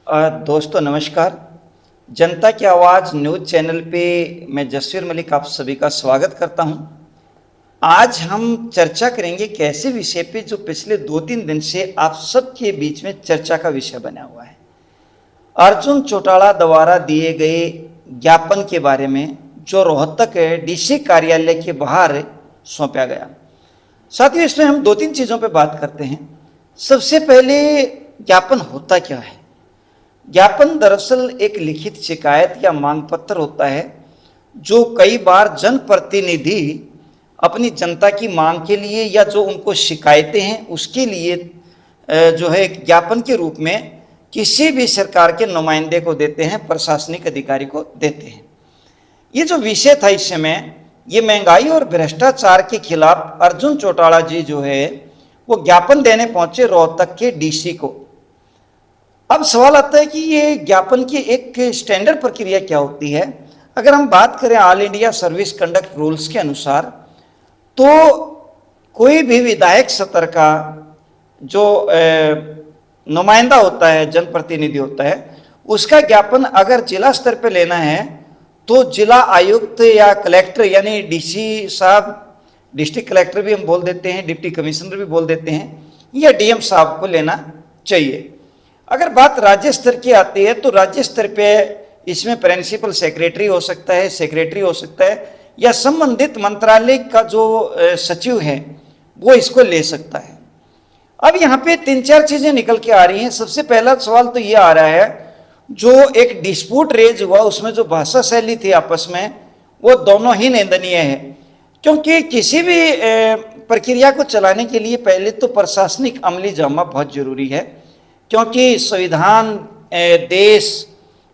दोस्तों नमस्कार। जनता की आवाज़ न्यूज़ चैनल पे मैं जसवीर मलिक आप सभी का स्वागत करता हूं। आज हम चर्चा करेंगे एक ऐसे विषय पे जो पिछले 2-3 दिन से आप सबके बीच में चर्चा का विषय बना हुआ है। अर्जुन चौटाला द्वारा दिए गए ज्ञापन के बारे में जो रोहतक डीसी कार्यालय के बाहर सौंपा गया। साथियों, इसमें हम 2-3 चीज़ों पे बात करते हैं। सबसे पहले ज्ञापन होता क्या है? ज्ञापन दरअसल एक लिखित शिकायत या मांग पत्र होता है जो कई बार जनप्रतिनिधि अपनी जनता की मांग के लिए या जो उनको शिकायतें हैं उसके लिए जो है एक ज्ञापन के रूप में किसी भी सरकार के नुमाइंदे को देते हैं, प्रशासनिक अधिकारी को देते हैं। ये जो विषय था इस समय, ये महंगाई और भ्रष्टाचार के खिलाफ अर्जुन चौटाला जी जो है वो ज्ञापन देने पहुंचे रोहतक के डीसी को। अब सवाल आता है कि ये ज्ञापन की एक स्टैंडर्ड प्रक्रिया क्या होती है। अगर हम बात करें all India service conduct rules के अनुसार, तो कोई भी विधायक सत्र का जो नुमाइंदा होता है, जनप्रतिनिधि होता है, उसका ज्ञापन अगर जिला स्तर पर लेना है तो जिला आयुक्त या कलेक्टर यानी डीसी साहब, डिस्ट्रिक्ट कलेक्टर भी हम बोल देते हैं, डिप्टी कमिश्नर भी बोल देते हैं, या डीएम साहब को लेना चाहिए। अगर बात राज्य स्तर की आती है तो राज्य स्तर पे इसमें प्रिंसिपल सेक्रेटरी हो सकता है, सेक्रेटरी हो सकता है, या संबंधित मंत्रालय का जो सचिव है वो इसको ले सकता है। अब यहाँ पे 3-4 चीजें निकल के आ रही हैं। सबसे पहला सवाल तो ये आ रहा है, जो एक डिस्प्यूट रेज हुआ उसमें जो भाषा शैली थी आपस में, वो दोनों ही निंदनीय है। क्योंकि किसी भी प्रक्रिया को चलाने के लिए पहले तो प्रशासनिक अमली जामा बहुत जरूरी है, क्योंकि संविधान, देश,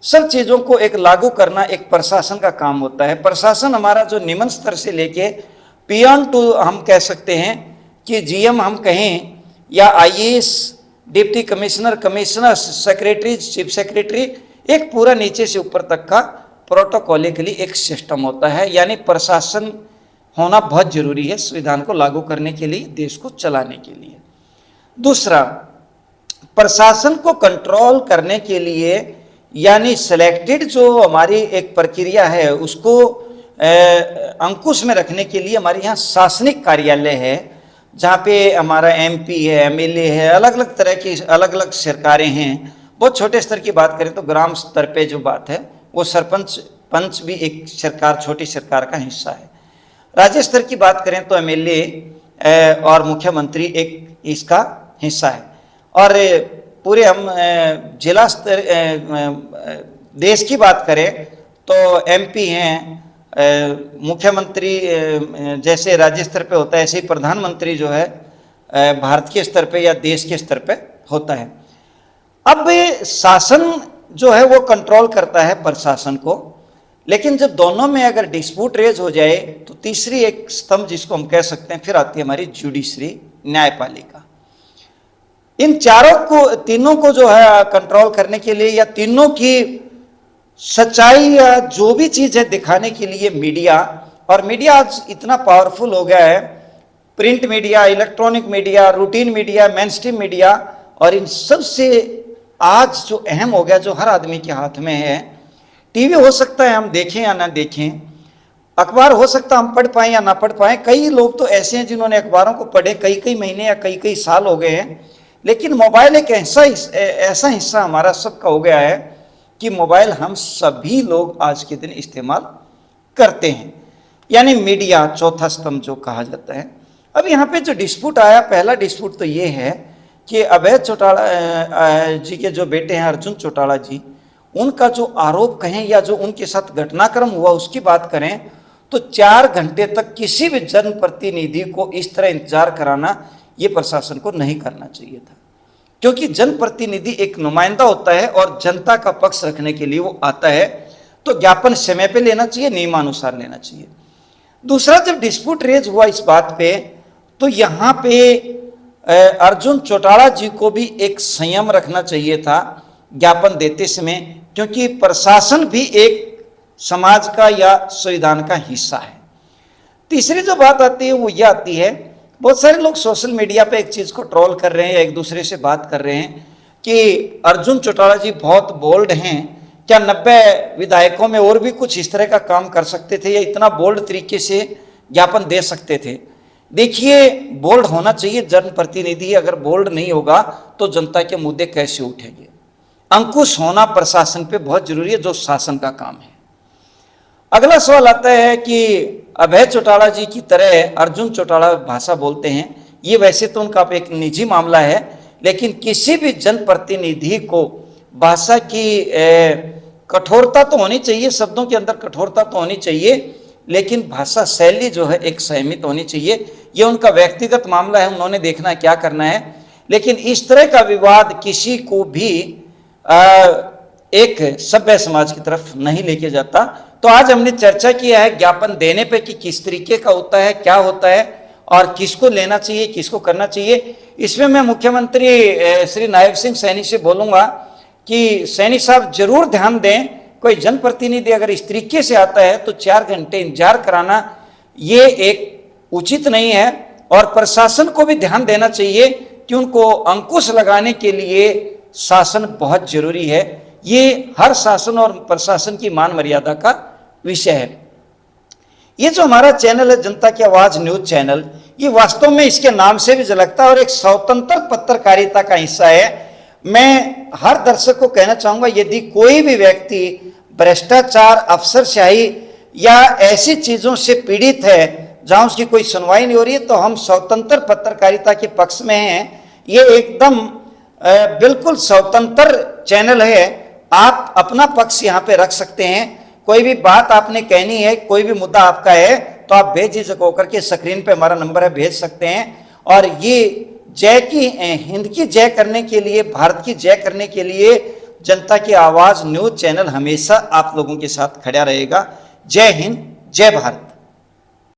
सब चीज़ों को एक लागू करना एक प्रशासन का काम होता है। प्रशासन हमारा जो निम्न स्तर से लेके पियन टू हम कह सकते हैं कि जीएम हम कहें, या IAS, deputy commissioner, commissioner, secretary, chief secretary, एक पूरा नीचे से ऊपर तक का प्रोटोकॉलिकली एक सिस्टम होता है। यानी प्रशासन होना बहुत जरूरी है संविधान को लागू करने के लिए, देश को चलाने के लिए। दूसरा, प्रशासन को कंट्रोल करने के लिए यानी सिलेक्टेड जो हमारी एक प्रक्रिया है उसको अंकुश में रखने के लिए हमारे यहाँ शासनिक कार्यालय है, जहाँ पे हमारा एमपी है, एमएलए है, अलग अलग तरह की अलग अलग सरकारें हैं। बहुत छोटे स्तर की बात करें तो ग्राम स्तर पे जो बात है वो सरपंच पंच भी एक सरकार, छोटी सरकार का हिस्सा है। राज्य स्तर की बात करें तो एमएलए और मुख्यमंत्री एक इसका हिस्सा है। और पूरे हम जिला स्तर, देश की बात करें तो एमपी हैं, मुख्यमंत्री जैसे राज्य स्तर पे होता है, ऐसे ही प्रधानमंत्री जो है भारत के स्तर पे या देश के स्तर पे होता है। अब शासन जो है वो कंट्रोल करता है प्रशासन को, लेकिन जब दोनों में अगर डिस्प्यूट रेज हो जाए तो तीसरी एक स्तंभ जिसको हम कह सकते हैं फिर आती है हमारी जुडिशरी, न्यायपालिका। इन तीनों को जो है कंट्रोल करने के लिए या तीनों की सच्चाई या जो भी चीज है दिखाने के लिए मीडिया, और मीडिया आज इतना पावरफुल हो गया है, print media, electronic media, routine media, mainstream media, और इन सब से आज जो अहम हो गया, जो हर आदमी के हाथ में है। टीवी हो सकता है हम देखें या ना देखें, अखबार हो सकता है हम पढ़ पाएं या ना पढ़ पाएं। कई लोग तो ऐसे हैं जिन्होंने अखबारों को पढ़े कई महीने या कई साल हो गए हैं, लेकिन मोबाइल एक ऐसा हिस्सा हमारा सबका हो गया है कि मोबाइल हम सभी लोग आज के दिन इस्तेमाल करते हैं। यानी मीडिया चौथा स्तंभ जो कहा जाता है। अब यहाँ पे जो डिस्प्यूट आया, पहला डिस्प्यूट तो ये है कि अभय चौटाला जी के जो बेटे हैं अर्जुन चौटाला जी, उनका जो आरोप कहें या जो उनके साथ घटनाक्रम हुआ उसकी बात करें तो 4 घंटे तक किसी भी जनप्रतिनिधि को इस तरह इंतजार कराना ये प्रशासन को नहीं करना चाहिए था। क्योंकि जनप्रतिनिधि एक नुमाइंदा होता है और जनता का पक्ष रखने के लिए वो आता है, तो ज्ञापन समय पे लेना चाहिए, नियमानुसार लेना चाहिए। दूसरा, जब डिस्प्यूट रेज हुआ इस बात पे, तो यहाँ पे अर्जुन चौटाला जी को भी एक संयम रखना चाहिए था ज्ञापन देते समय, क्योंकि प्रशासन भी एक समाज का या संविधान का हिस्सा है। तीसरी जो बात आती है वो ये आती है, बहुत सारे लोग सोशल मीडिया पे एक चीज को ट्रोल कर रहे हैं या एक दूसरे से बात कर रहे हैं कि अर्जुन चौटाला जी बहुत बोल्ड हैं, क्या 90 विधायकों में और भी कुछ इस तरह का काम कर सकते थे या इतना बोल्ड तरीके से ज्ञापन दे सकते थे? देखिए, बोल्ड होना चाहिए जनप्रतिनिधि, अगर बोल्ड नहीं होगा तो जनता के मुद्दे कैसे उठेंगे? अंकुश होना प्रशासन पे बहुत जरूरी है, जो शासन का काम है। अगला सवाल आता है कि अभय चौटाला जी की तरह अर्जुन चौटाला भाषा बोलते हैं। ये वैसे तो उनका एक निजी मामला है, लेकिन किसी भी जनप्रतिनिधि को भाषा की कठोरता तो होनी चाहिए, शब्दों के अंदर कठोरता तो होनी चाहिए, लेकिन भाषा शैली जो है एक संयमित होनी चाहिए। ये उनका व्यक्तिगत मामला है, उन्होंने देखना है क्या करना है, लेकिन इस तरह का विवाद किसी को भी एक सभ्य समाज की तरफ नहीं लेके जाता। तो आज हमने चर्चा किया है ज्ञापन देने पे कि किस तरीके का होता है, क्या होता है और किसको लेना चाहिए, किसको करना चाहिए। इसमें मैं मुख्यमंत्री श्री नायब सिंह सैनी से बोलूँगा कि सैनी साहब जरूर ध्यान दें, कोई जनप्रतिनिधि अगर इस तरीके से आता है तो 4 घंटे इंतजार कराना ये एक उचित नहीं है। और प्रशासन को भी ध्यान देना चाहिए कि उनको अंकुश लगाने के लिए शासन बहुत जरूरी है। ये हर शासन और प्रशासन की मान मर्यादा का विषय है। ये जो हमारा चैनल है जनता की आवाज न्यूज चैनल, ये वास्तव में इसके नाम से भी झलकता है और एक स्वतंत्र पत्रकारिता का हिस्सा है। मैं हर दर्शक को कहना चाहूंगा, यदि कोई भी व्यक्ति भ्रष्टाचार, अफसरशाही या ऐसी चीजों से पीड़ित है जहां उसकी कोई सुनवाई नहीं हो रही है, तो हम स्वतंत्र पत्रकारिता के पक्ष में हैं। ये एकदम बिल्कुल स्वतंत्र चैनल है, आप अपना पक्ष यहाँ पे रख सकते हैं। कोई भी बात आपने कहनी है, कोई भी मुद्दा आपका है, तो आप बेझिझक होकर के स्क्रीन पे हमारा नंबर है, भेज सकते हैं। और ये जय की, हिंद की जय करने के लिए, भारत की जय करने के लिए जनता की आवाज न्यूज चैनल हमेशा आप लोगों के साथ खड़ा रहेगा। जय हिंद, जय भारत।